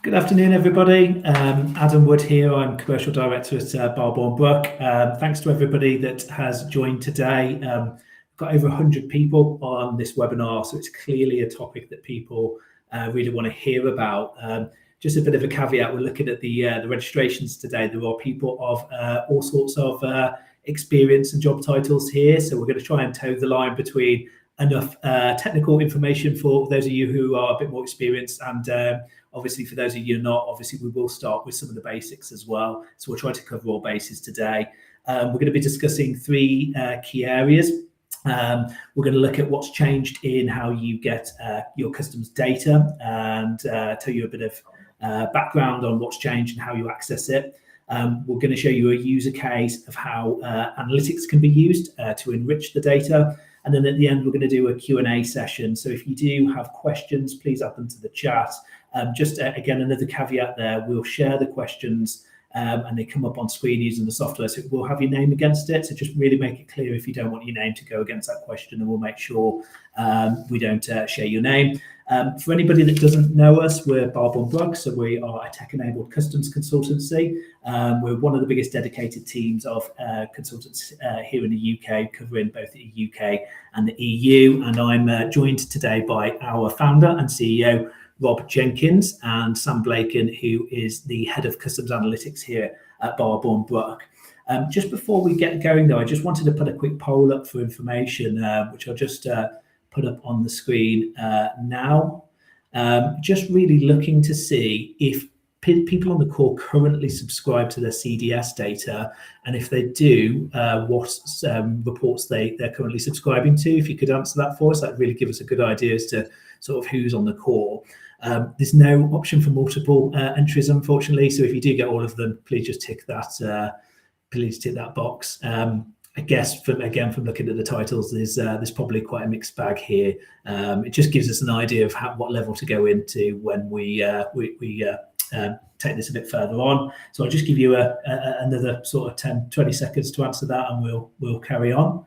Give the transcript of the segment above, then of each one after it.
Good afternoon, everybody. Adam Wood here. I'm Commercial Director at Barbour Brook. Thanks to everybody that has joined today. We've got over 100 people on this webinar, so it's clearly a topic that people really want to hear about. Just a bit of a caveat, we're looking at the registrations today. There are people of all sorts of experience and job titles here, so we're going to try and toe the line between enough technical information for those of you who are a bit more experienced and obviously for those of you not, obviously we will start with some of the basics as well. So we'll try to cover all bases today. We're going to be discussing three key areas. We're going to look at what's changed in how you get your customers' data and tell you a bit of background on what's changed and how you access it. We're going to show you a user case of how analytics can be used to enrich the data. And then at the end, we're going to do a Q&A session. So if you do have questions, please add them to the chat. Just again, another caveat there, we'll share the questions and they come up on screen using the software. So we'll have your name against it. So just really make it clear if you don't want your name to go against that question, and we'll make sure we don't share your name. For anybody that doesn't know us, we're Barbour Brook, so we are a tech-enabled customs consultancy. We're one of the biggest dedicated teams of consultants here in the UK, covering both the UK and the EU. And I'm joined today by our founder and CEO, Rob Jenkins, and Sam Blaken, who is the head of customs analytics here at Barbour Brook. Just before we get going, though, I just wanted to put a quick poll up for information, which I'll just put up on the screen now. Just really looking to see if people on the call currently subscribe to their CDS data, and if they do, what reports they're currently subscribing to. If you could answer that for us, that'd really give us a good idea as to sort of who's on the call. There's no option for multiple entries, unfortunately. So if you do get all of them, please just tick that. Please tick that box. I guess from looking at the titles, there's probably quite a mixed bag here. It just gives us an idea of what level to go into when we take this a bit further on. So I'll just give you another sort of 10-20 seconds to answer that, and we'll carry on.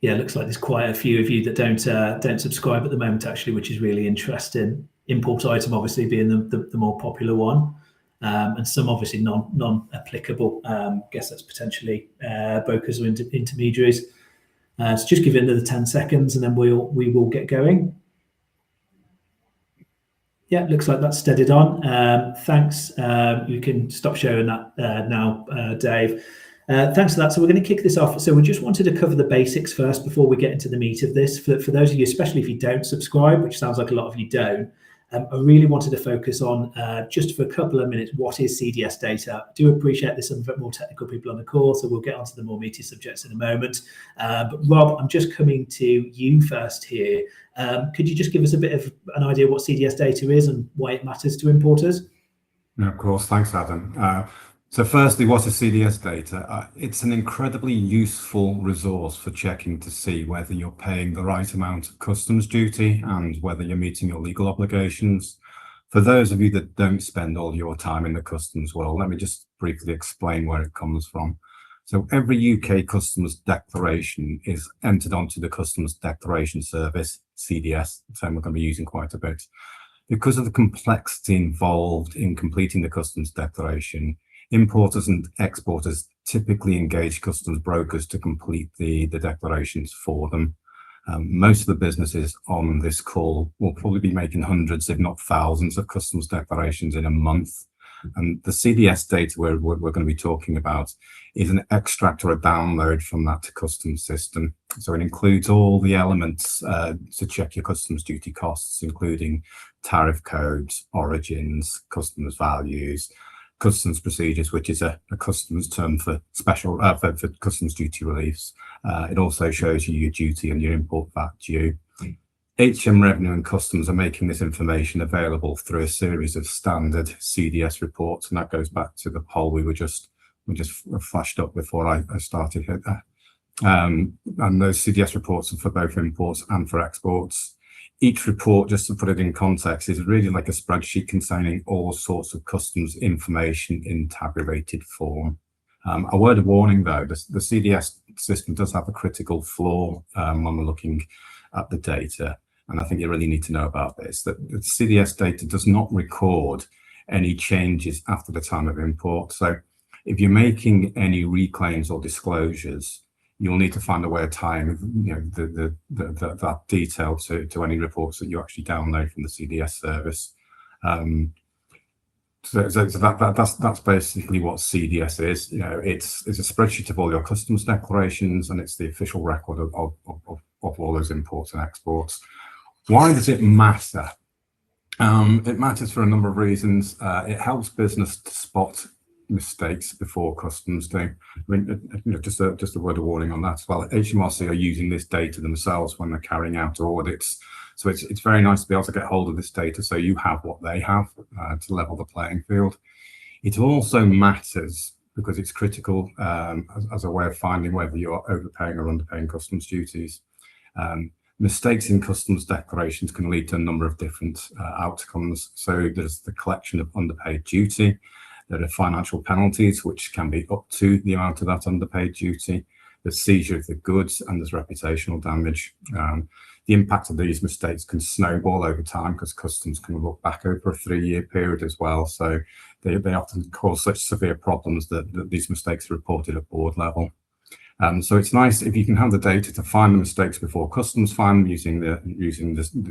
Yeah, it looks like there's quite a few of you that don't subscribe at the moment, actually, which is really interesting. Import item obviously being the more popular one, and some obviously non-applicable. Guess that's potentially brokers or intermediaries. So just give it another 10 seconds, and then we will get going. Yeah, looks like that's steadied on. Thanks. You can stop sharing that now, Dave. Thanks for that. So we're going to kick this off. So we just wanted to cover the basics first before we get into the meat of this. For those of you, especially if you don't subscribe, which sounds like a lot of you don't, I really wanted to focus on just for a couple of minutes, what is CDS data? I do appreciate there's some more technical people on the call, so we'll get onto the more meaty subjects in a moment. But Rob, I'm just coming to you first here. Could you just give us a bit of an idea what CDS data is and why it matters to importers? No, of course. Thanks, Adam. So firstly, what is CDS data? It's an incredibly useful resource for checking to see whether you're paying the right amount of customs duty and whether you're meeting your legal obligations. For those of you that don't spend all your time in the customs world, let me just briefly explain where it comes from. So every UK customs declaration is entered onto the Customs Declaration Service, CDS, the term we're going to be using quite a bit. Because of the complexity involved in completing the customs declaration, importers and exporters typically engage customs brokers to complete the declarations for them. Most of the businesses on this call will probably be making hundreds, if not thousands, of customs declarations in a month. And the CDS data we're going to be talking about is an extract or a download from that customs system. So it includes all the elements to check your customs duty costs, including tariff codes, origins, customs values, customs procedures, which is a customs term for for customs duty reliefs. It also shows you your duty and your import VAT due. HM Revenue and Customs are making this information available through a series of standard CDS reports, and that goes back to the poll we just flashed up before I started here. And those CDS reports are for both imports and for exports. Each report, just to put it in context, is really like a spreadsheet containing all sorts of customs information in tabulated form. A word of warning, though, the CDS system does have a critical flaw when we're looking at the data. and I think you really need to know about this, that the CDS data does not record any changes after the time of import. So if you're making any reclaims or disclosures, you'll need to find a way of tying, that detail to any reports that you actually download from the CDS service. So that's basically what CDS is. It's a spreadsheet of all your customs declarations, and it's the official record of all those imports and exports. Why does it matter? It matters for a number of reasons. It helps business to spot mistakes before customs do. I mean, just a word of warning on that as well. HMRC are using this data themselves when they're carrying out audits. So it's very nice to be able to get hold of this data so you have what they have to level the playing field. It also matters because it's critical as a way of finding whether you're overpaying or underpaying customs duties. Mistakes in customs declarations can lead to a number of different outcomes. So there's the collection of underpaid duty. There are financial penalties, which can be up to the amount of that underpaid duty. There's seizure of the goods, and there's reputational damage. The impact of these mistakes can snowball over time because customs can look back over a 3-year period as well. So they often cause such severe problems that these mistakes are reported at board level. So it's nice if you can have the data to find the mistakes before customs find them using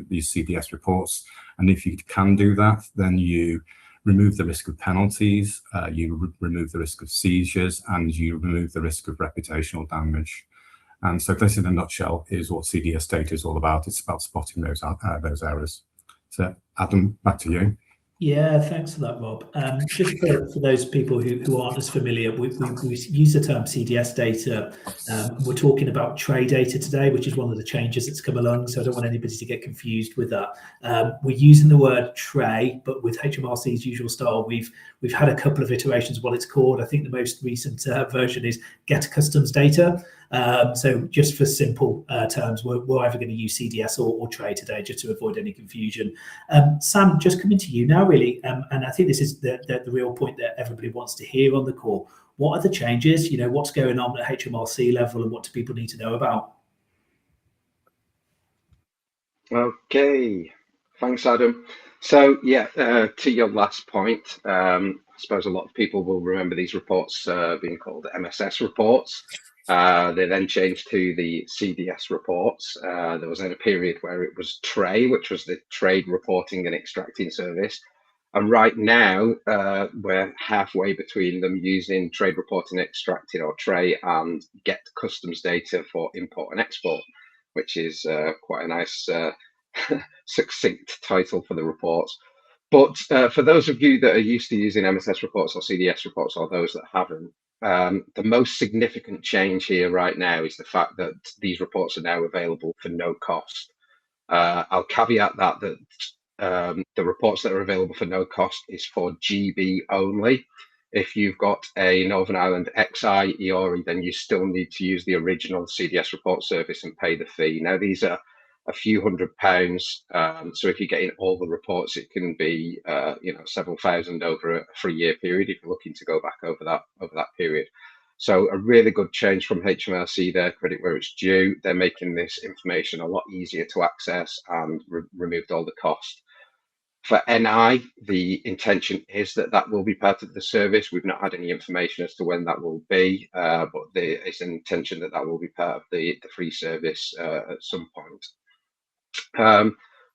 these CDS reports. And if you can do that, then you remove the risk of penalties, you remove the risk of seizures, and you remove the risk of reputational damage. And so this, in a nutshell, is what CDS data is all about. It's about spotting those errors. So Adam, back to you. Yeah, thanks for that, Rob. Just for those people who aren't as familiar, we use the term CDS data. We're talking about TRE data today, which is one of the changes that's come along. So I don't want anybody to get confused with that. We're using the word TRE, but with HMRC's usual style, we've had a couple of iterations of what it's called. I think the most recent version is Get Customs Data. So just for simple terms, we're either going to use CDS or TRE today, just to avoid any confusion. Sam, just coming to you now, really, and I think this is the real point that everybody wants to hear on the call. What are the changes? What's going on at HMRC level, and what do people need to know about? Okay, thanks, Adam. So yeah, to your last point, I suppose a lot of people will remember these reports being called MSS reports. They then changed to the CDS reports. There was then a period where it was TRE, which was the Trade Reporting and Extracting Service. And right now, we're halfway between them using Trade Reporting and Extracting, or TRE, and Get Customs Data for Import and Export, which is quite a nice succinct title for the reports. But for those of you that are used to using MSS reports or CDS reports, or those that haven't, the most significant change here right now is the fact that these reports are now available for no cost. I'll caveat that the reports that are available for no cost is for GB only. If you've got a Northern Ireland XI EORI, then you still need to use the original CDS report service and pay the fee. Now, these are a few £100. So if you're getting all the reports, it can be several thousand over a 3-year period if you're looking to go back over that period. So a really good change from HMRC there, credit where it's due. They're making this information a lot easier to access and removed all the cost. For NI, the intention is that will be part of the service. We've not had any information as to when that will be, but there is an intention that will be part of the free service at some point.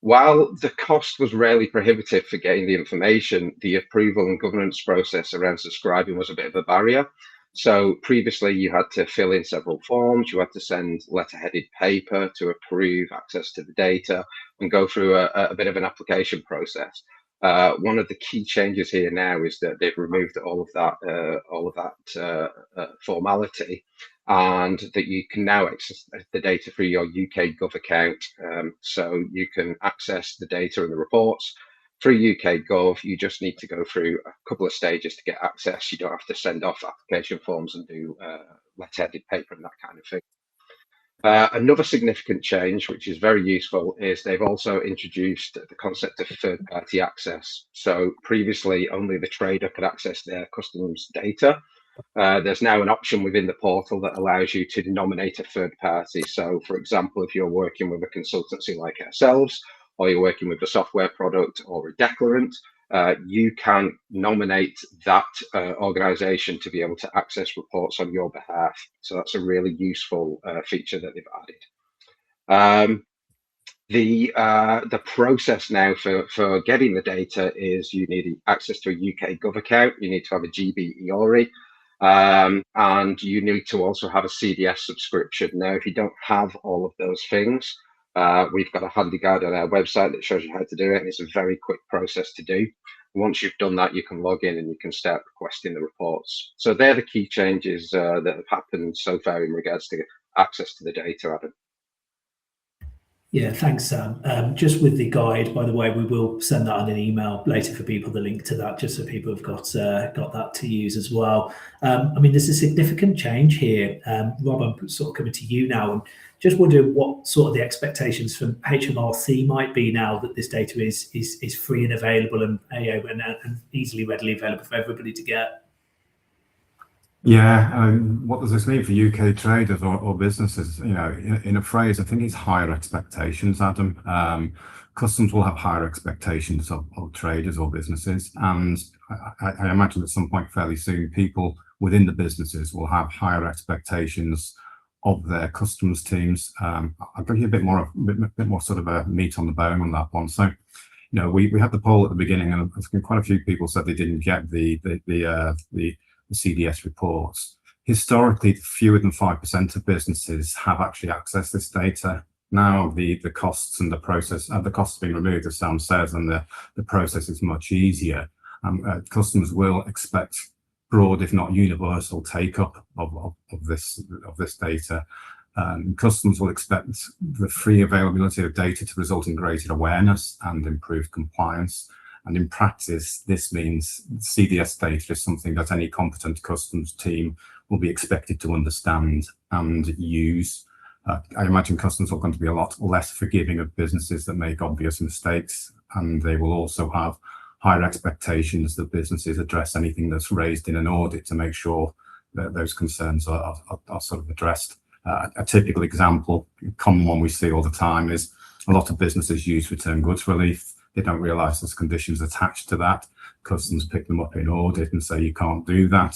While the cost was rarely prohibitive for getting the information, the approval and governance process around subscribing was a bit of a barrier. So previously you had to fill in several forms, you had to send letter-headed paper to approve access to the data and go through a bit of an application process. One of the key changes here now is that they've removed all of that formality, and that you can now access the data through your UK Gov account. So you can access the data and the reports through UK Gov. You just need to go through a couple of stages to get access. You don't have to send off application forms and do letter-headed paper and that kind of thing. Another significant change, which is very useful, is they've also introduced the concept of third-party access. So previously, only the trader could access their customs data. There's now an option within the portal that allows you to nominate a third party. So, for example, if you're working with a consultancy like ourselves, or you're working with a software product or a declarant, you can nominate that organization to be able to access reports on your behalf. So that's a really useful feature that they've added. The process now for getting the data is you need access to a UK Gov account, you need to have a GB EORI, and you need to also have a CDS subscription. Now, if you don't have all of those things, we've got a handy guide on our website that shows you how to do it, and it's a very quick process to do. Once you've done that, you can log in and you can start requesting the reports. So they're the key changes that have happened so far in regards to access to the data, Adam. Yeah, thanks, Sam. Just with the guide, by the way, we will send that on an email later for people, the link to that, just so people have got that to use as well. I mean, there's a significant change here. Rob, I'm sort of coming to you now, and just wonder what sort of the expectations from HMRC might be now that this data is free and available and easily, readily available for everybody to get. Yeah, what does this mean for UK traders or businesses? You know, in a phrase, I think it's higher expectations, Adam. Customs will have higher expectations of traders or businesses, and I imagine at some point fairly soon, people within the businesses will have higher expectations of their customs teams. I'll give you a bit more sort of a meat on the bone on that one. So, you know, we had the poll at the beginning, and I think quite a few people said they didn't get the CDS reports. Historically, fewer than 5% of businesses have actually accessed this data. Now the costs and the process, the costs have been removed, as Sam says, and the process is much easier. Customers will expect broad, if not universal, take-up of this data. Customers will expect the free availability of data to result in greater awareness and improved compliance. And in practice, this means CDS data is something that any competent customs team will be expected to understand and use. I imagine customs are going to be a lot less forgiving of businesses that make obvious mistakes, and they will also have higher expectations that businesses address anything that's raised in an audit to make sure that those concerns are sort of addressed. A typical example, a common one we see all the time, is a lot of businesses use return goods relief. They don't realise there's conditions attached to that. Customs pick them up in audit and say you can't do that.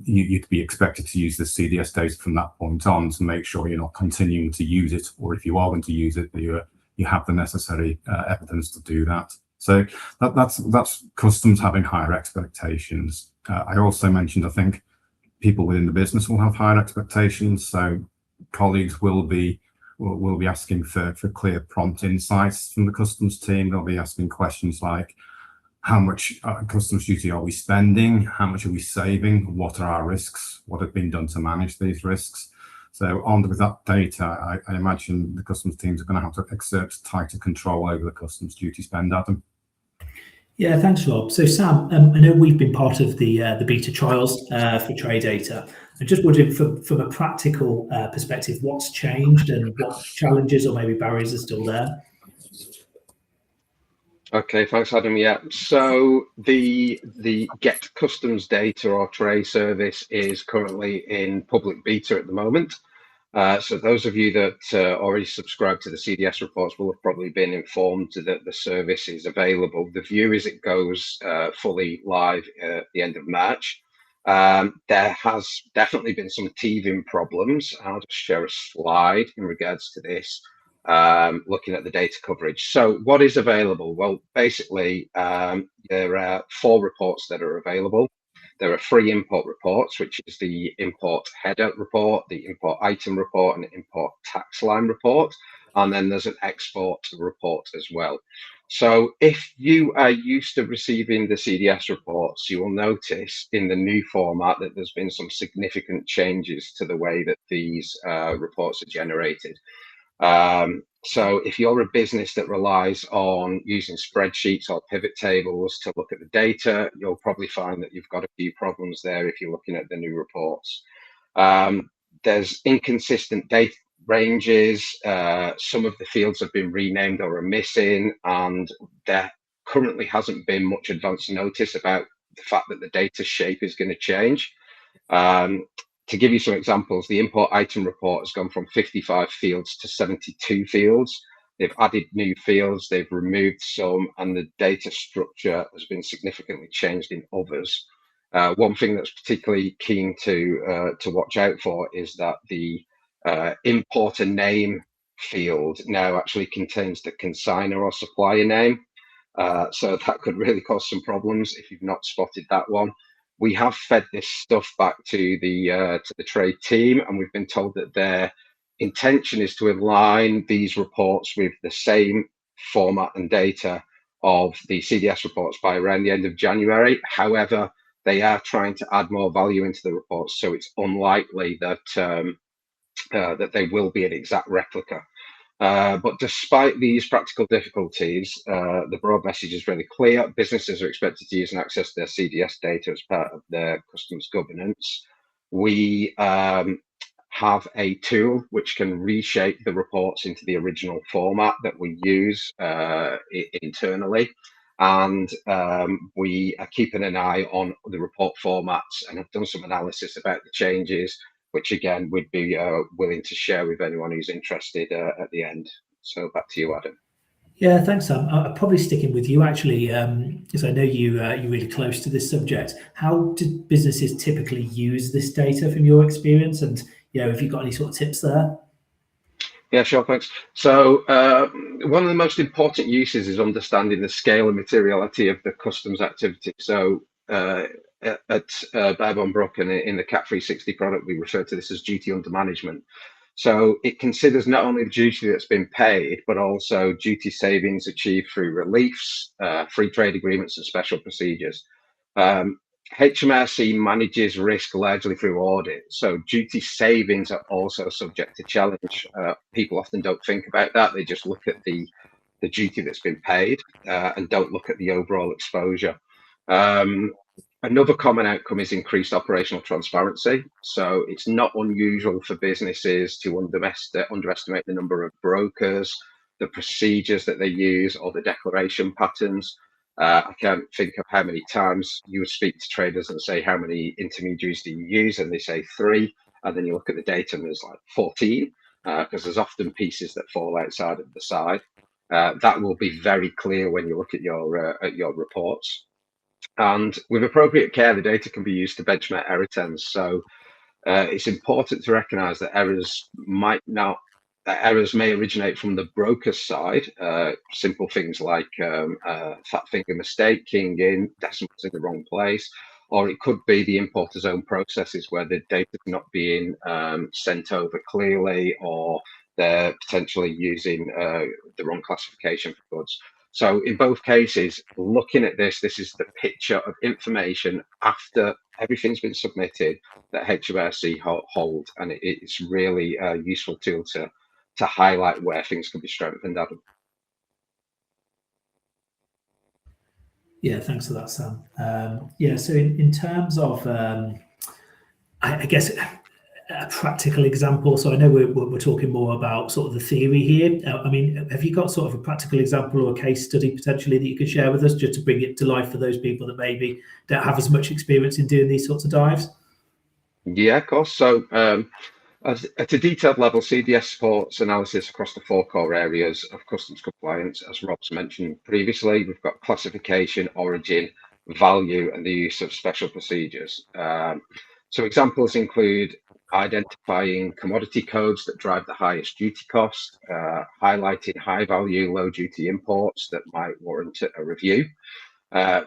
You'd be expected to use the CDS data from that point on to make sure you're not continuing to use it, or if you are going to use it, you have the necessary evidence to do that. So that's customs having higher expectations. I also mentioned, I think, people within the business will have higher expectations. So colleagues will be asking for clear, prompt insights from the customs team. They'll be asking questions like, how much customs duty are we spending? How much are we saving? What are our risks? What have been done to manage these risks? So armed with that data, I imagine the customs teams are going to have to exert tighter control over the customs duty spend, Adam. Yeah, thanks, Rob. So, Sam, I know we've been part of the beta trials for trade data. I'm just wondering, from a practical perspective, what's changed and what challenges or maybe barriers are still there? Okay, thanks, Adam. Yeah, so the Get Customs Data or TRE service is currently in public beta at the moment. So those of you that already subscribe to the CDS reports will have probably been informed that the service is available. The view is it goes fully live at the end of March. There has definitely been some teething problems. I'll just share a slide in regards to this, looking at the data coverage. So what is available? Well, basically, there are 4 reports that are available. There are 3 import reports, which is the import header report, the import item report, and the import tax line report. And then there's an export report as well. So if you are used to receiving the CDS reports, you will notice in the new format that there's been some significant changes to the way that these reports are generated. So if you're a business that relies on using spreadsheets or pivot tables to look at the data, you'll probably find that you've got a few problems there if you're looking at the new reports. There's inconsistent data ranges. Some of the fields have been renamed or are missing, and there currently hasn't been much advance notice about the fact that the data shape is going to change. To give you some examples, the import item report has gone from 55 fields to 72 fields. They've added new fields, they've removed some, and the data structure has been significantly changed in others. One thing that's particularly keen to watch out for is that the importer name field now actually contains the consignor or supplier name. So that could really cause some problems if you've not spotted that one. We have fed this stuff back to the trade team, and we've been told that their intention is to align these reports with the same format and data of the CDS reports by around the end of January. However, they are trying to add more value into the reports, so it's unlikely that that they will be an exact replica. But despite these practical difficulties, the broad message is really clear. Businesses are expected to use and access their CDS data as part of their customers' governance. We have a tool which can reshape the reports into the original format that we use internally. And we are keeping an eye on the report formats and have done some analysis about the changes, which again, we'd be willing to share with anyone who's interested at the end. So back to you, Adam. Yeah, thanks, Sam. I'm probably sticking with you actually, because I know you're really close to this subject. How do businesses typically use this data from your experience? And have you got any sort of tips there? Yeah, sure, thanks. So one of the most important uses is understanding the scale and materiality of the customs activity. So at Barbour Brook and in the CAT 360 product, we refer to this as duty under management. So it considers not only the duty that's been paid, but also duty savings achieved through reliefs, free trade agreements, and special procedures. HMRC manages risk largely through audit, so duty savings are also subject to challenge. People often don't think about that; they just look at the duty that's been paid and don't look at the overall exposure. Another common outcome is increased operational transparency. So it's not unusual for businesses to underestimate the number of brokers, the procedures that they use, or the declaration patterns. I can't think of how many times you would speak to traders and say, how many intermediaries do you use? And they say 3. And then you look at the data and there's like 14, because there's often pieces that fall outside of the side. That will be very clear when you look at your reports. And with appropriate care, the data can be used to benchmark error trends. So it's important to recognize that errors may originate from the broker's side, simple things like fat finger mistake, keying in, decimals in the wrong place, or it could be the importer's own processes where the data is not being sent over clearly, or they're potentially using the wrong classification for goods. So in both cases, looking at this is the picture of information after everything's been submitted that HMRC hold, and it's really a useful tool to highlight where things can be strengthened, Adam. Yeah, thanks for that, Sam. Yeah, so in terms of, I guess, a practical example. So I know we're talking more about sort of the theory here. I mean, have you got sort of a practical example or a case study potentially that you could share with us, just to bring it to life for those people that maybe don't have as much experience in doing these sorts of dives? Yeah, of course. So at a detailed level, CDS supports analysis across the 4 core areas of customs compliance. As Rob's mentioned previously, we've got classification, origin, value, and the use of special procedures. So examples include identifying commodity codes that drive the highest duty cost, highlighting high value, low duty imports that might warrant a review,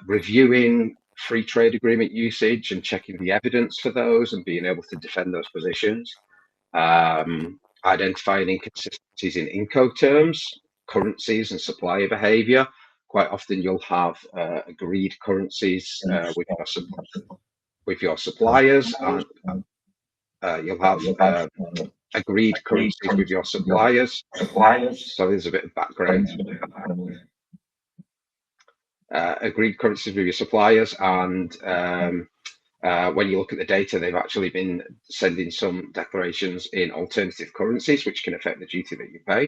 reviewing free trade agreement usage and checking the evidence for those and being able to defend those positions, identifying inconsistencies in Incoterms, currencies, and supplier behavior. Quite often you'll have agreed currencies with your suppliers, and you'll have agreed currencies with your suppliers. So there's a bit of background. Agreed currencies with your suppliers, and when you look at the data, they've actually been sending some declarations in alternative currencies, which can affect the duty that you pay.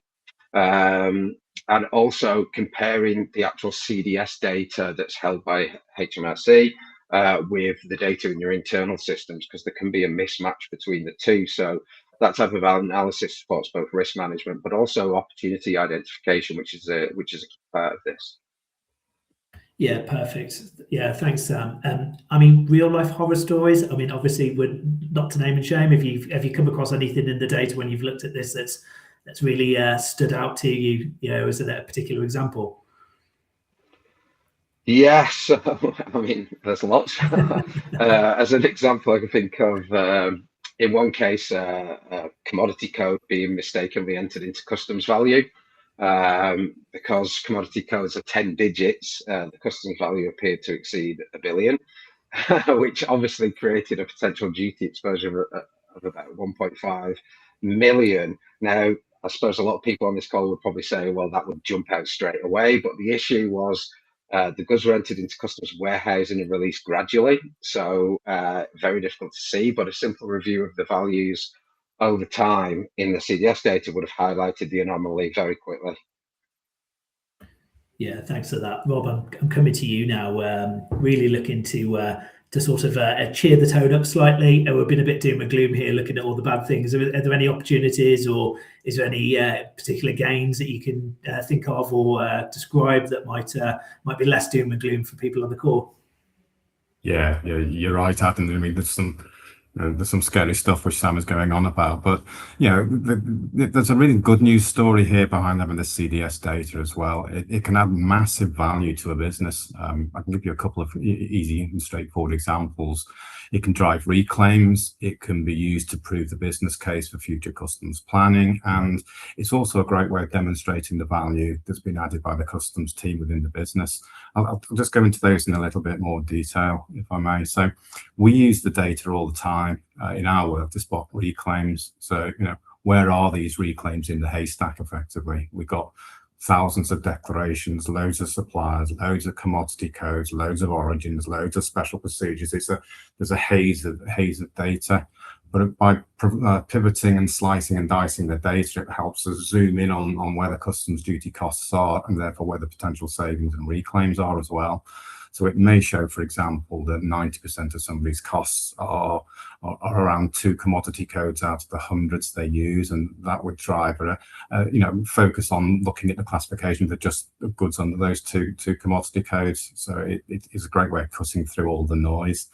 And also comparing the actual CDS data that's held by HMRC with the data in your internal systems, because there can be a mismatch between the two. So that type of analysis supports both risk management, but also opportunity identification, which is a key part of this. Yeah, perfect. Yeah, thanks, Sam. I mean, real life horror stories. I mean, obviously, we're not to name and shame. Have you come across anything in the data when you've looked at this that's really stood out to you? You know, is there a particular example? Yes, I mean, there's lots. As an example, I can think of in one case a commodity code being mistakenly entered into customs value. Because commodity codes are 10 digits, the customs value appeared to exceed $1 billion, which obviously created a potential duty exposure of about 1.5 million. Now, I suppose a lot of people on this call would probably say, well, that would jump out straight away. But the issue was the goods were entered into customs warehousing and released gradually. So very difficult to see, but a simple review of the values over time in the CDS data would have highlighted the anomaly very quickly. Yeah, thanks for that, Rob. I'm coming to you now. Really looking to sort of cheer the tone up slightly. We've been a bit doom and gloom here, looking at all the bad things. Are there any opportunities, or is there any particular gains that you can think of or describe that might be less doom and gloom for people on the call? Yeah, you're right, Adam. I mean, there's some scary stuff which Sam is going on about, but there's a really good news story here behind having the CDS data as well. It can add massive value to a business. I can give you a couple of easy and straightforward examples. It can drive reclaims. It can be used to prove the business case for future customs planning, and it's also a great way of demonstrating the value that's been added by the customs team within the business. I'll just go into those in a little bit more detail, if I may. So we use the data all the time in our work to spot reclaims. So, where are these reclaims in the haystack effectively? We've got thousands of declarations, loads of suppliers, loads of commodity codes, loads of origins, loads of special procedures. There's a haze of data. But by pivoting and slicing and dicing the data, it helps us zoom in on where the customs duty costs are, and therefore where the potential savings and reclaims are as well. So it may show, for example, that 90% of somebody's costs are around 2 commodity codes out of the hundreds they use, and that would drive focus on looking at the classification of just goods under those two commodity codes. So it is a great way of cutting through all the noise.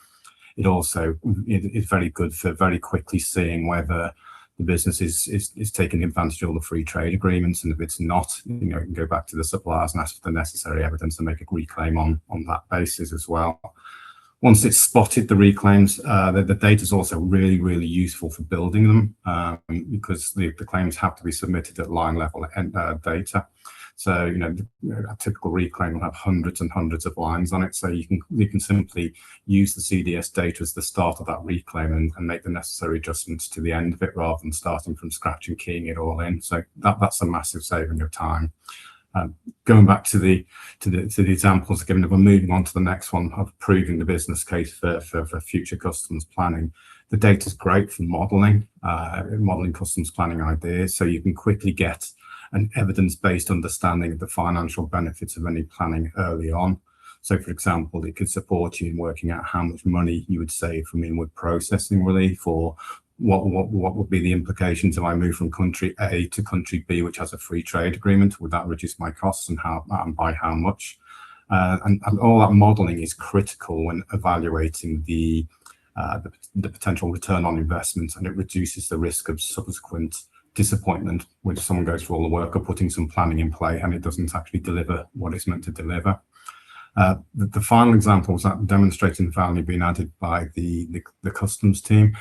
It also is very good for very quickly seeing whether the business is taking advantage of all the free trade agreements, and if it's not, you can go back to the suppliers and ask for the necessary evidence and make a reclaim on that basis as well. Once it's spotted the reclaims, the data is also really, really useful for building them, because the claims have to be submitted at line level data. So, a typical reclaim will have hundreds and hundreds of lines on it. So you can simply use the CDS data as the start of that reclaim and make the necessary adjustments to the end of it, rather than starting from scratch and keying it all in. So that's a massive saving of time. Going back to the examples given, we're moving on to the next one of proving the business case for future customs planning. The data is great for modelling customs planning ideas, so you can quickly get an evidence-based understanding of the financial benefits of any planning early on. So, for example, it could support you in working out how much money you would save from inward processing relief, or what would be the implications if I move from country A to country B, which has a free trade agreement. Would that reduce my costs, and by how much? And all that modelling is critical when evaluating the potential return on investment, and it reduces the risk of subsequent disappointment when someone goes through all the work of putting some planning in play and it doesn't actually deliver what it's meant to deliver. The final example was that demonstrating the value being added by the customs team.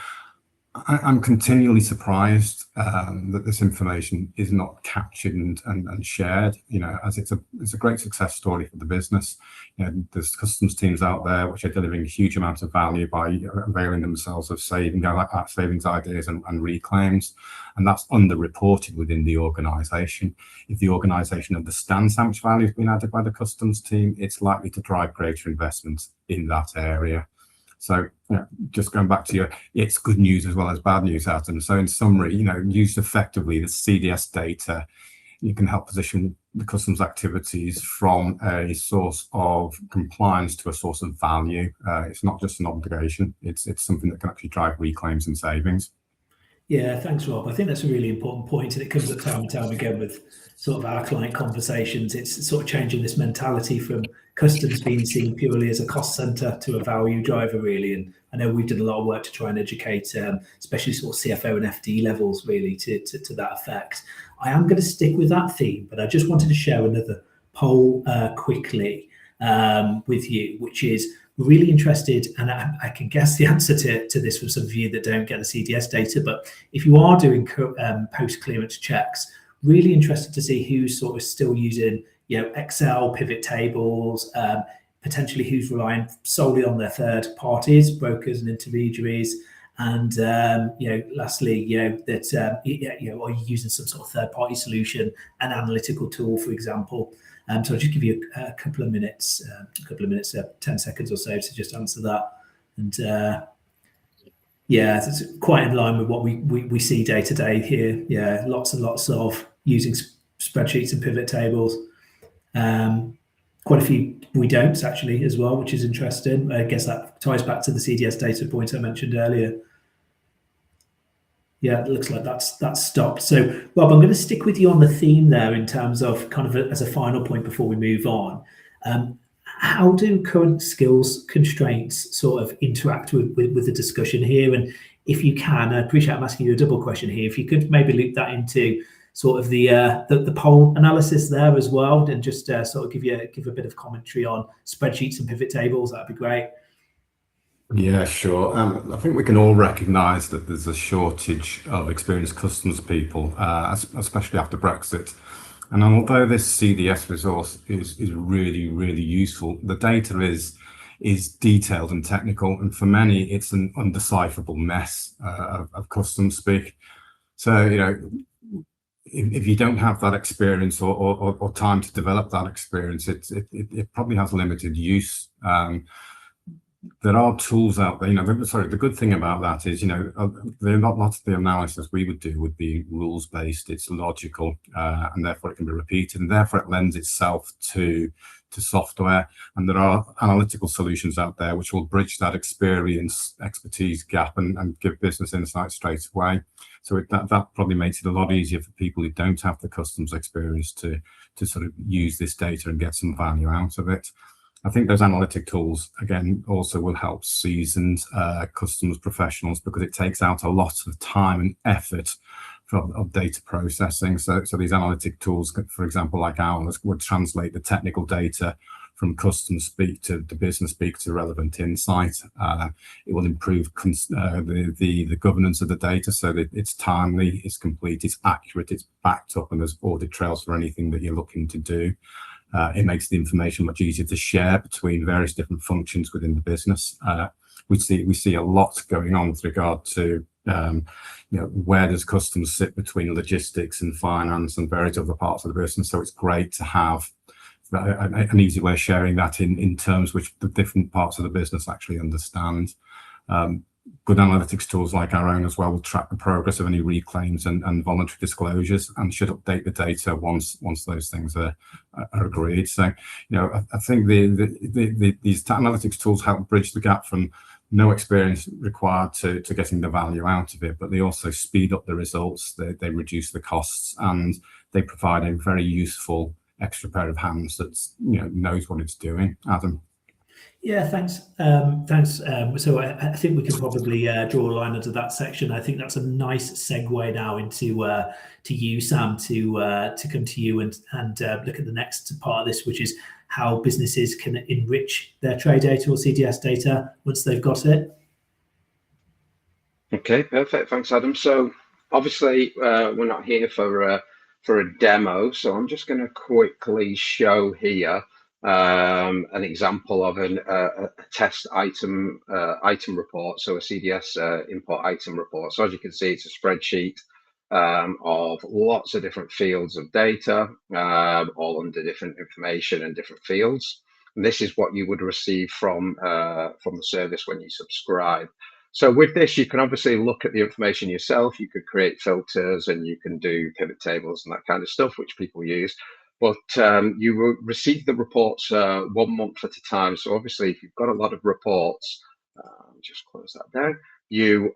I'm continually surprised that this information is not captured and shared, as it's a great success story for the business. There's customs teams out there which are delivering huge amounts of value by availing themselves of savings ideas and reclaims, and that's underreported within the organisation. If the organisation understands how much value has been added by the customs team, it's likely to drive greater investment in that area. So, just going back to it's good news as well as bad news, Adam. So in summary, used effectively, the CDS data, you can help position the customs activities from a source of compliance to a source of value. It's not just an obligation, it's something that can actually drive reclaims and savings. Yeah, thanks, Rob. I think that's a really important point, and it comes up time and time again with sort of our client conversations. It's sort of changing this mentality from customs being seen purely as a cost center to a value driver, really. And I know we've done a lot of work to try and educate, especially sort of CFO and FD levels, really, to that effect. I am going to stick with that theme, but I just wanted to share another poll quickly with you, which is really interested, and I can guess the answer to this from some of you that don't get the CDS data, but if you are doing post-clearance checks, really interested to see who's sort of still using, Excel, pivot tables, potentially who's relying solely on their third parties, brokers and intermediaries, and lastly, are you using some sort of third-party solution, an analytical tool, for example. So I'll just give you a couple of minutes, 10 seconds or so to just answer that. And it's quite in line with what we see day to day here. Yeah, lots and lots of using spreadsheets and pivot tables. Quite a few we don't actually as well, which is interesting. I guess that ties back to the CDS data point I mentioned earlier. Yeah, it looks like that's stopped. So, Rob, I'm going to stick with you on the theme there in terms of kind of as a final point before we move on. How do current skills constraints sort of interact with the discussion here? And if you can, I appreciate I'm asking you a double question here. If you could maybe loop that into sort of the poll analysis there as well, and just sort of give a bit of commentary on spreadsheets and pivot tables, that'd be great. Yeah, sure. I think we can all recognise that there's a shortage of experienced customs people, especially after Brexit. And although this CDS resource is really, really useful, the data is detailed and technical, and for many, it's an undecipherable mess of customs speak. So, if you don't have that experience or time to develop that experience, it probably has limited use. There are tools out there, the good thing about that is, lots of the analysis we would do would be rules-based, it's logical, and therefore it can be repeated, and therefore it lends itself to software. And there are analytical solutions out there which will bridge that expertise gap and give business insight straight away. So that probably makes it a lot easier for people who don't have the customs experience to sort of use this data and get some value out of it. I think those analytic tools, again, also will help seasoned customs professionals, because it takes out a lot of time and effort of data processing. So these analytic tools, for example, like ours, would translate the technical data from customs speak to the business speak to relevant insight. It will improve the governance of the data so that it's timely, it's complete, it's accurate, it's backed up, and there's audit trails for anything that you're looking to do. It makes the information much easier to share between various different functions within the business. We see a lot going on with regard to where does customs sit between logistics and finance and various other parts of the business. So it's great to have an easy way of sharing that in terms which the different parts of the business actually understand. Good analytics tools like our own as well will track the progress of any reclaims and voluntary disclosures, and should update the data once those things are agreed. So, I think these analytics tools help bridge the gap from no experience required to getting the value out of it, but they also speed up the results, they reduce the costs, and they provide a very useful extra pair of hands that knows what it's doing. Adam. Yeah, thanks. So I think we can probably draw a line under that section. I think that's a nice segue now into to you, Sam, to come to you and look at the next part of this, which is how businesses can enrich their trade data or CDS data once they've got it. Okay, perfect. Thanks, Adam. So obviously we're not here for a demo, so I'm just going to quickly show here an example of a test item report, so a CDS import item report. So as you can see, it's a spreadsheet of lots of different fields of data, all under different information and different fields. And this is what you would receive from the service when you subscribe. So with this, you can obviously look at the information yourself. You could create filters and you can do pivot tables and that kind of stuff, which people use. but you will receive the reports 1 month at a time. So obviously, if you've got a lot of reports, just close that down, you're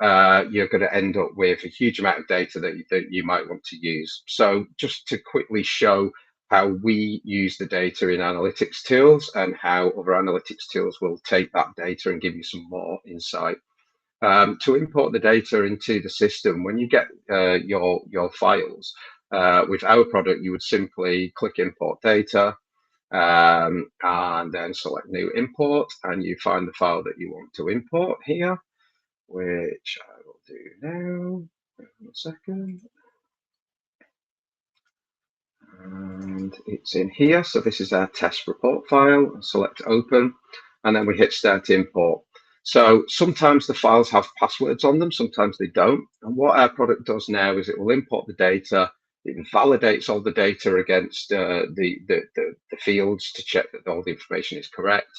going to end up with a huge amount of data that you might want to use. So just to quickly show how we use the data in analytics tools and how other analytics tools will take that data and give you some more insight. To import the data into the system, when you get your files with our product, you would simply click import data and then select new import, and you find the file that you want to import here, which I will do now. Wait a second. And it's in here. So this is our test report file. Select open, and then we hit start import. So sometimes the files have passwords on them, sometimes they don't. And what our product does now is it will import the data. It validates all the data against the fields to check that all the information is correct.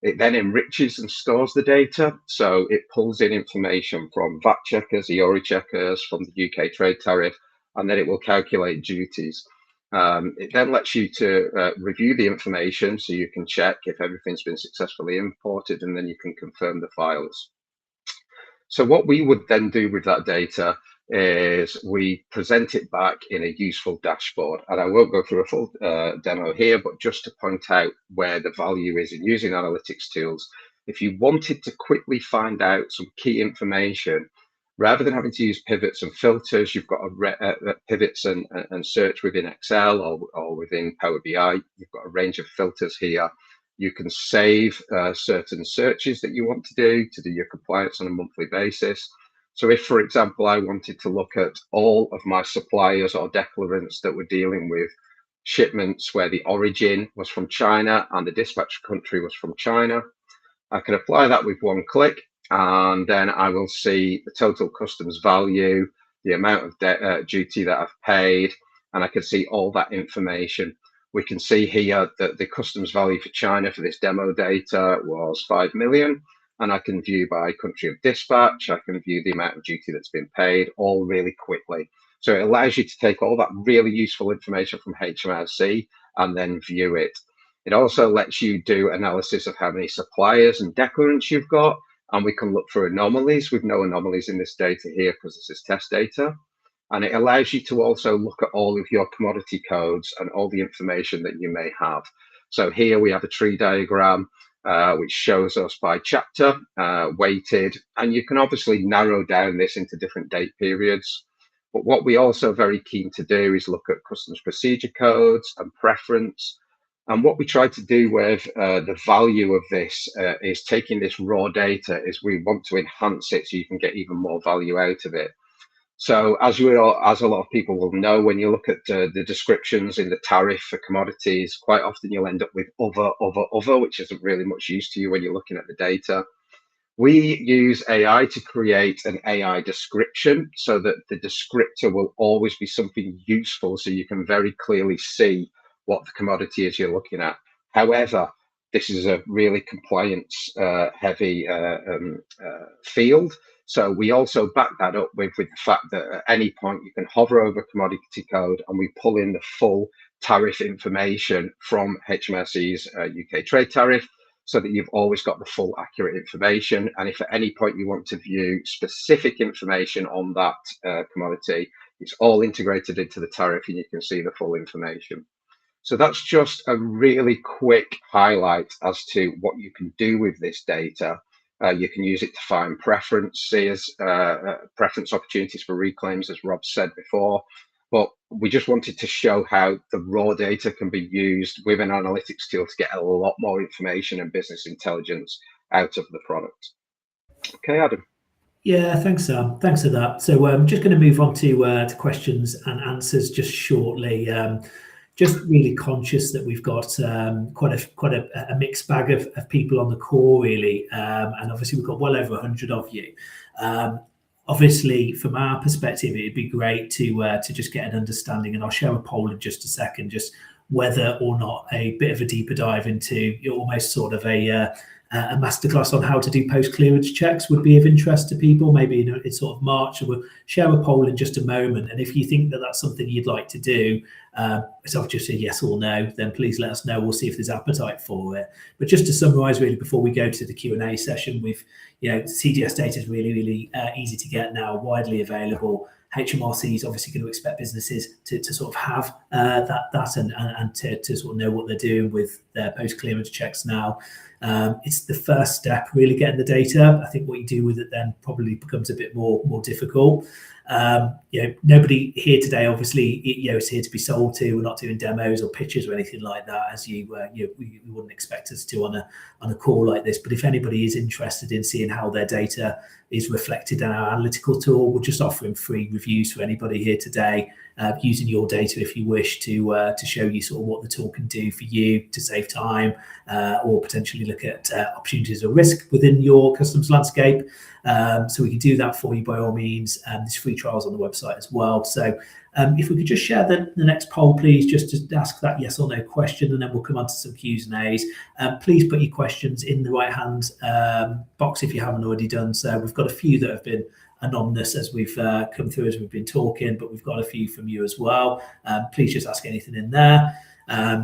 It then enriches and stores the data. So it pulls in information from VAT checkers, EORI checkers, from the UK trade tariff, and then it will calculate duties. It then lets you to review the information so you can check if everything's been successfully imported, and then you can confirm the files. So what we would then do with that data is we present it back in a useful dashboard. And I won't go through a full demo here, but just to point out where the value is in using analytics tools. If you wanted to quickly find out some key information, rather than having to use pivots and filters, you've got pivots and search within Excel or within Power BI. You've got a range of filters here. You can save certain searches that you want to do your compliance on a monthly basis. So if, for example, I wanted to look at all of my suppliers or declarants that were dealing with shipments where the origin was from China and the dispatch country was from China, I can apply that with one click, and then I will see the total customs value, the amount of duty that I've paid, and I can see all that information. We can see here that the customs value for China for this demo data was 5 million, and I can view by country of dispatch. I can view the amount of duty that's been paid, all really quickly. So it allows you to take all that really useful information from HMRC and then view it. It also lets you do analysis of how many suppliers and declarants you've got, and we can look for anomalies. We've no anomalies in this data here because this is test data. And it allows you to also look at all of your commodity codes and all the information that you may have. So here we have a tree diagram which shows us by chapter, weighted, and you can obviously narrow down this into different date periods. But what we also very keen to do is look at customs procedure codes and preference. And what we try to do with the value of this is taking this raw data is we want to enhance it so you can get even more value out of it. So as a lot of people will know, when you look at the descriptions in the tariff for commodities, quite often you'll end up with other, which isn't really much use to you when you're looking at the data. We use AI to create an AI description so that the descriptor will always be something useful so you can very clearly see what the commodity is you're looking at. However, this is a really compliance heavy field. So we also back that up with the fact that at any point you can hover over commodity code and we pull in the full tariff information from HMRC's UK trade tariff so that you've always got the full accurate information. And if at any point you want to view specific information on that commodity, it's all integrated into the tariff and you can see the full information. So that's just a really quick highlight as to what you can do with this data. You can use it to find preferences, preference opportunities for reclaims, as Rob said before. But we just wanted to show how the raw data can be used with an analytics tool to get a lot more information and business intelligence out of the product. Okay, Adam. Yeah, thanks, Sam. Thanks for that. So I'm just going to move on to questions and answers just shortly. Just really conscious that we've got quite a mixed bag of people on the call, really, and obviously we've got well over 100 of you. Obviously, from our perspective, it'd be great to just get an understanding, and I'll share a poll in just a second, just whether or not a bit of a deeper dive into almost sort of a a masterclass on how to do post-clearance checks would be of interest to people, maybe in sort of March. So we'll share a poll in just a moment. And if you think that that's something you'd like to do, so I've just said yes or no, then please let us know. We'll see if there's appetite for it. But just to summarise really before we go to the Q&A session, CDS data is really easy to get now, widely available. HMRC is obviously going to expect businesses to sort of have that and to sort of know what they're doing with their post-clearance checks now. It's the first step, really getting the data. I think what you do with it then probably becomes a bit more difficult. Nobody here today obviously is here to be sold to. We're not doing demos or pitches or anything like that, as you wouldn't expect us to on a call like this. But if anybody is interested in seeing how their data is reflected in our analytical tool, we're just offering free reviews for anybody here today, using your data if you wish to show you sort of what the tool can do for you to save time, or potentially look at opportunities or risk within your customs landscape. So we can do that for you by all means. There's free trials on the website as well. So if we could just share the next poll, please, just to ask that yes or no question, and then we'll come on to some Q's and A's. Please put your questions in the right-hand box if you haven't already done so. We've got a few that have been anonymous as we've come through as we've been talking, but we've got a few from you as well. Please just ask anything in there.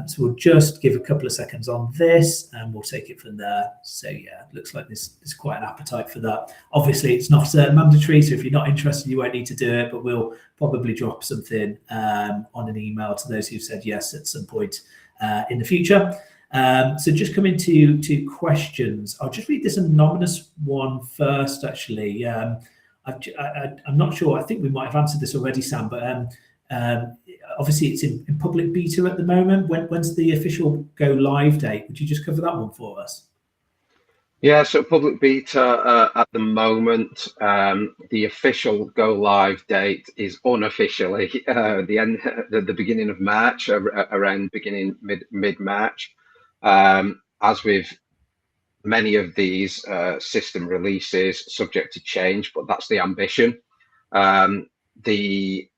So we'll just give a couple of seconds on this and we'll take it from there. So yeah, it looks like there's quite an appetite for that. Obviously it's not mandatory, so if you're not interested you won't need to do it, but we'll probably drop something on an email to those who've said yes at some point in the future. So just coming to questions, I'll just read this anonymous one first actually. I'm not sure, I think we might have answered this already, Sam, but obviously it's in public beta at the moment. When's the official go live date? Would you just cover that one for us? Yeah, so public beta at the moment, the official go live date is unofficially the beginning of March, around mid March. As with many of these system releases, subject to change, but that's the ambition. The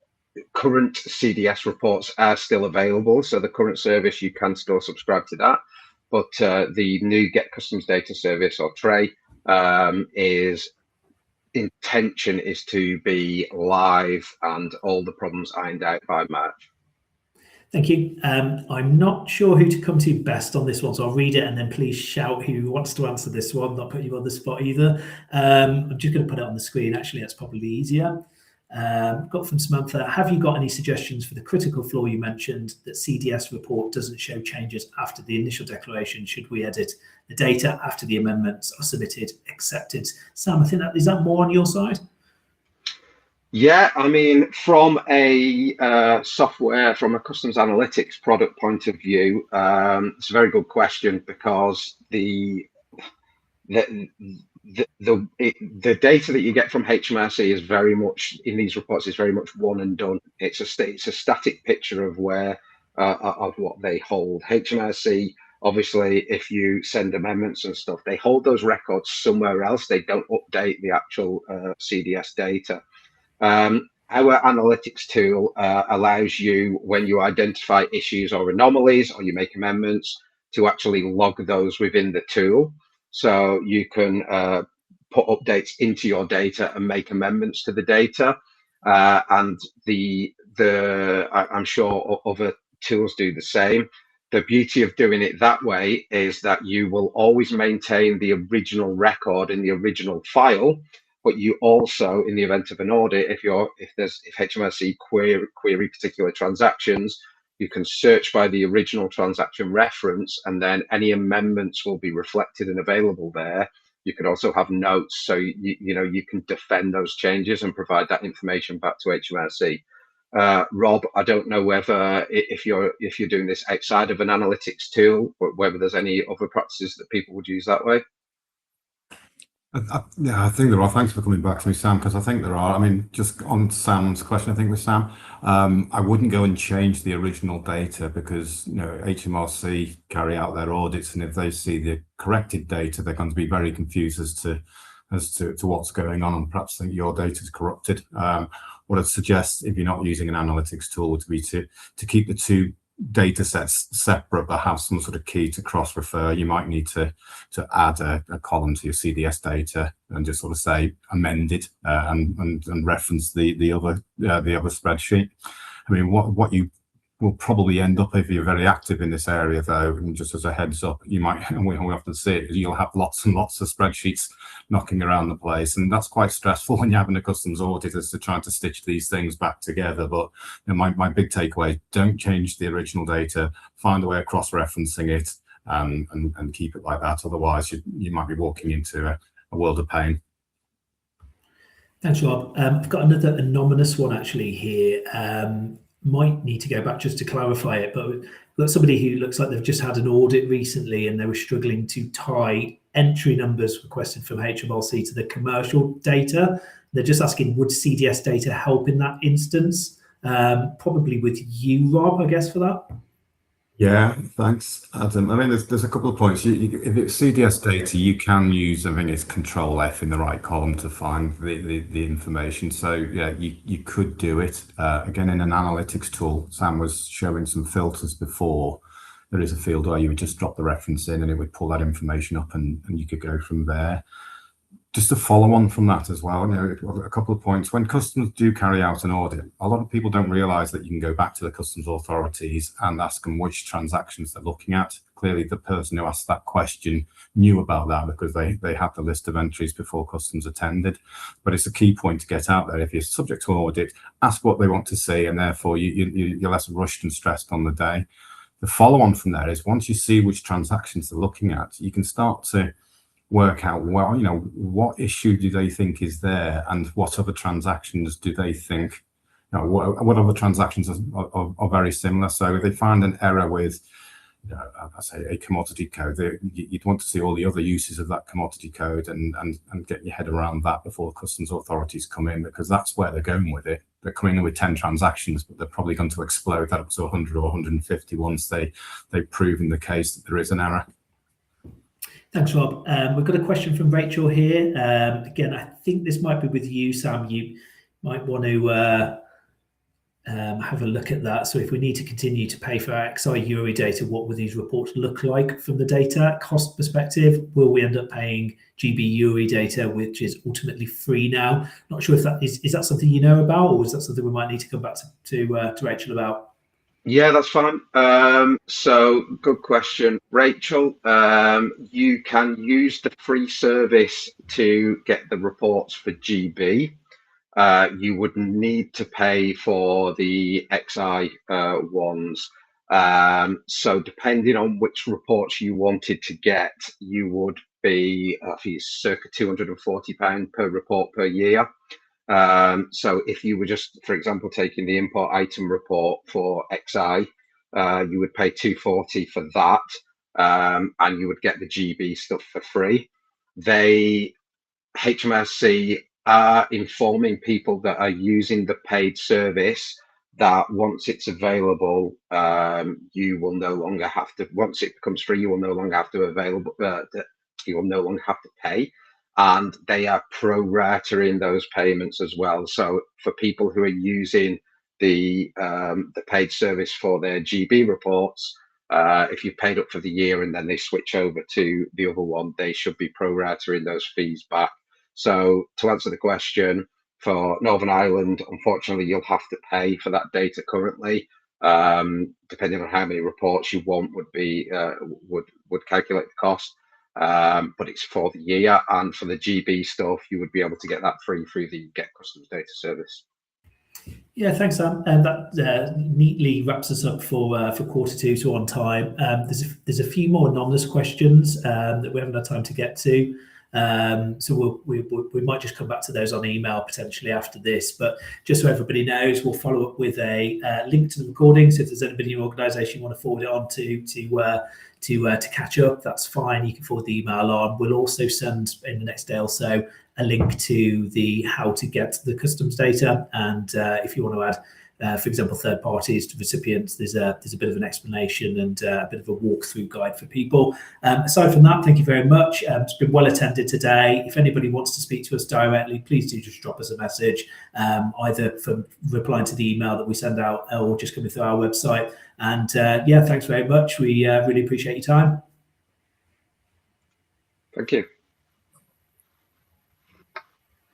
current CDS reports are still available, so the current service you can still subscribe to that, but the new Get Customs Data Service, or TRE, intention is to be live and all the problems ironed out by March. Thank you. I'm not sure who to come to best on this one, so I'll read it and then please shout who wants to answer this one. Not put you on the spot either. I'm just going to put it on the screen. Actually, that's probably easier. Got from Samantha, have you got any suggestions for the critical flaw you mentioned that CDS report doesn't show changes after the initial declaration? Should we edit the data after the amendments are submitted, accepted? Sam, I think is that more on your side? Yeah, I mean, from a software, from a customs analytics product point of view, it's a very good question, because the data that you get from HMRC is very much, in these reports, is very much one and done. It's a static picture of where of what they hold. HMRC, obviously, if you send amendments and stuff, they hold those records somewhere else. They don't update the actual CDS data. Our analytics tool allows you, when you identify issues or anomalies or you make amendments, to actually log those within the tool. So you can put updates into your data and make amendments to the data. And I'm sure other tools do the same. The beauty of doing it that way is that you will always maintain the original record in the original file, but you also, in the event of an audit, if HMRC query particular transactions, you can search by the original transaction reference, and then any amendments will be reflected and available there. You can also have notes, so you can defend those changes and provide that information back to HMRC. Rob, I don't know whether if you're doing this outside of an analytics tool, or whether there's any other practices that people would use that way. Yeah, I think there are. Thanks for coming back to me, Sam, because I think there are. I mean, just on Sam's question, I think with Sam, I wouldn't go and change the original data, because HMRC carry out their audits, and if they see the corrected data, they're going to be very confused as to what's going on, and perhaps think your data is corrupted. What I'd suggest, if you're not using an analytics tool, would be to keep the two data sets separate that have some sort of key to cross-refer, you might need to add a column to your CDS data and just sort of say amended and reference the other spreadsheet. I mean, what you will probably end up, if you're very active in this area though, and just as a heads up, you might, and we often see it, you'll have lots and lots of spreadsheets knocking around the place, and that's quite stressful when you're having a customs audit, as to trying to stitch these things back together. But you know, my big takeaway, don't change the original data, find a way of cross-referencing it, and keep it like that. Otherwise you might be walking into a world of pain. Thanks, Rob. I've got another anonymous one actually here. Might need to go back just to clarify it, but we've got somebody who looks like they've just had an audit recently and they were struggling to tie entry numbers requested from HMRC to the commercial data. They're just asking, would CDS data help in that instance? Probably with you, Rob, I guess, for that. Yeah, thanks, Adam. I mean, there's a couple of points. If it's CDS data, you can use, I think it's Control F in the right column to find the information. So yeah, you could do it. Again, in an analytics tool, Sam was showing some filters before. There is a field where you would just drop the reference in and it would pull that information up, and you could go from there. Just to follow on from that as well, you know, a couple of points. When customers do carry out an audit, a lot of people don't realise that you can go back to the customs authorities and ask them which transactions they're looking at. Clearly, the person who asked that question knew about that because they had the list of entries before customs attended. But it's a key point to get out there. If you're subject to an audit, ask what they want to see, and therefore you're less rushed and stressed on the day. The follow on from there is, once you see which transactions they're looking at, you can start to work out, well, you know, what issue do they think is there, and what other transactions do they think, you know, what other transactions are very similar. So if they find an error with, I say, a commodity code, you'd want to see all the other uses of that commodity code and get your head around that before customs authorities come in, because that's where they're going with it. They're coming in with 10 transactions, but they're probably going to explode that up to 100 or 150 once they've proven the case that there is an error. Thanks, Rob. We've got a question from Rachel here. Again, I think this might be with you, Sam. You might want to have a look at that. So if we need to continue to pay for our XI EORI data, what will these reports look like from the data cost perspective? Will we end up paying GB EORI data, which is ultimately free now? Not sure if that is that something you know about, or is that something we might need to come back to Rachel about? Yeah, that's fine. So good question, Rachel. You can use the free service to get the reports for GB. You would need to pay for the XI ones. So depending on which reports you wanted to get, you would be, I think it's circa £240 per report per year. So if you were just, for example, taking the import item report for XI, you would pay £240 for that, and you would get the GB stuff for free. HMRC are informing people that are using the paid service that once it's available, you will no longer have to, once it becomes free, you will no longer have to you will no longer have to pay. And they are pro rata in those payments as well. So for people who are using the paid service for their GB reports, if you've paid up for the year and then they switch over to the other one, they should be pro rata in those fees back. So to answer the question, for Northern Ireland, unfortunately, you'll have to pay for that data currently. Depending on how many reports you want would calculate the cost. But it's for the year, and for the GB stuff, you would be able to get that free through the Get Customs Data service. Yeah, thanks, Sam. And that neatly wraps us up for Q2, so on time. There's a few more anonymous questions that we haven't had time to get to. So we might just come back to those on email potentially after this, but just so everybody knows, we'll follow up with a link to the recording. So if there's anybody in your organisation you want to forward it on to catch up, that's fine. You can forward the email on. We'll also send in the next day or so a link to the how to get the customs data, and if you want to add for example, third parties to recipients, there's a bit of an explanation and a bit of a walkthrough guide for people. Aside from that, thank you very much. It's been well attended today. If anybody wants to speak to us directly, please do just drop us a message, either from replying to the email that we send out or just coming through our website. And yeah, thanks very much. We really appreciate your time. Thank you.